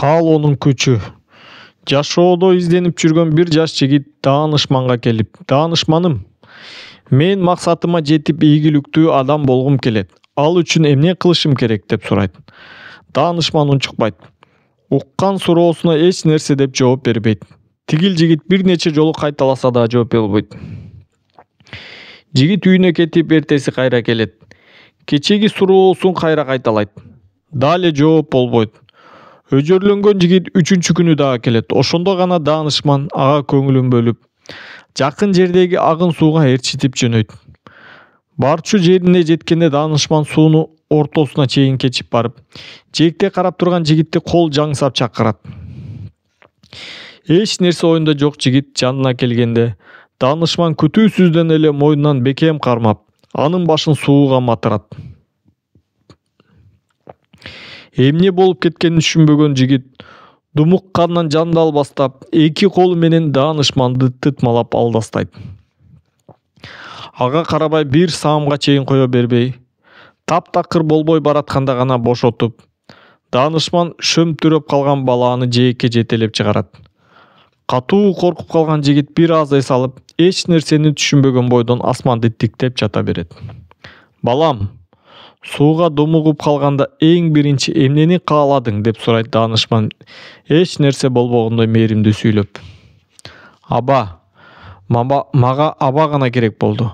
Каалоонун күчү. Жашоодо изденип жүргөн бир жаш жигит даанышманга келип: "Даанышманым, мен максатыма жетип ийгиликтүү адам болгум келет. Ал үчүн эмне кылышым керек?" деп сурайт. Даанышман унчукпайт. Уккан суроосуна эч нерсе деп жооп бербейт. Тигил жигит бир нече жолу кайталаса да жооп болбойт. Жигит үйүнө кетип эртеси кайра келет. Кечеги суроосун кайра кайталайт. Дали жооп болбойт. Өжөрлөнгөн жигит үчүнчү күнү дагы келет. Ошондо гана даанышман ага көңүлүн бөлүп, жакын жердеги агын сууга ээрчитип жөнөйт. Барчу жерине жеткенде даанышман сууну ортосуна чейин кечип барып, жээкте карап турган жигитти кол жаңсап чакырат. Эч нерсе оюнда жок жигит жанына келгенде, даанышман күтүүсүздөн эле мойнунан бекем кармап, анын башын сууга матырат. Эмне болуп кеткенин түшүнбөгөн жигит думуккандан жанды албастап, эки колу менен даанышманды тытмалап алдастайт. Ага карабай бир саамга чейин кое бербей, таптакыр болбой баратканда гана бошотуп, даанышман шөмтүрөп калган балааны жээкке жетелеп чыгарат. Катуу коркуп калган жигит бир аз эс алып, эч нерсени түшүнбөгөн бойдон асманды тиктеп жата берет. "Балам, сууга думугуп калганда эң биринчи эмнени кааладың?" деп сурайт даанышман эч нерсе болбогондой мээримдүү сүйлөп. "Аба, мага аба гана керек болду.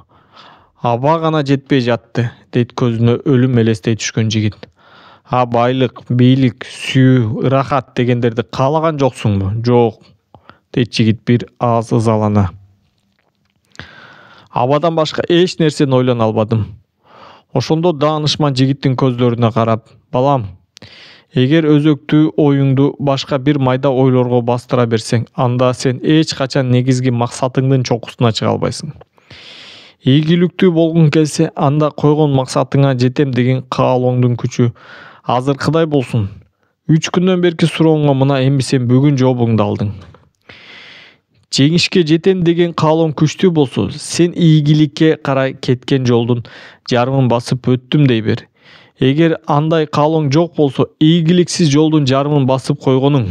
Аба гана жетпей жатты", дейт көзүнө өлүм элестей түшкөн жигит. "А байлык, бийлик, сүйүү, ырахат дегендерди каалаган жоксуңбу?" "Жок", дейт жигит бир аз ызалана. "Абадан башка эч нерсени ойлоно албадым." Ошондо даанышман жигиттин көздөрүнө карап: "Балам, эгер өзөктүү оюңду башка бир майда ойлорго бастыра берсең, анда сен эч качан негизги максатыңдын чокусуна чыга албайсың. Ийгиликтүү болгуң келсе, анда койгон максатыңа жетем деген каалооңдун күчү азыркыдай болсун. 3 күндөн берки сурооңо мына эми сен бүгүн жообуңду алдың. Жеңишке жетем деген каалооң күчтүү болсо, сен ийгиликке карай кеткен жолдун жарымын басып өттүм дей бер. Эгер андай каалооң жок болсо, ийгиликсиз жолдун жарымын басып койгонуң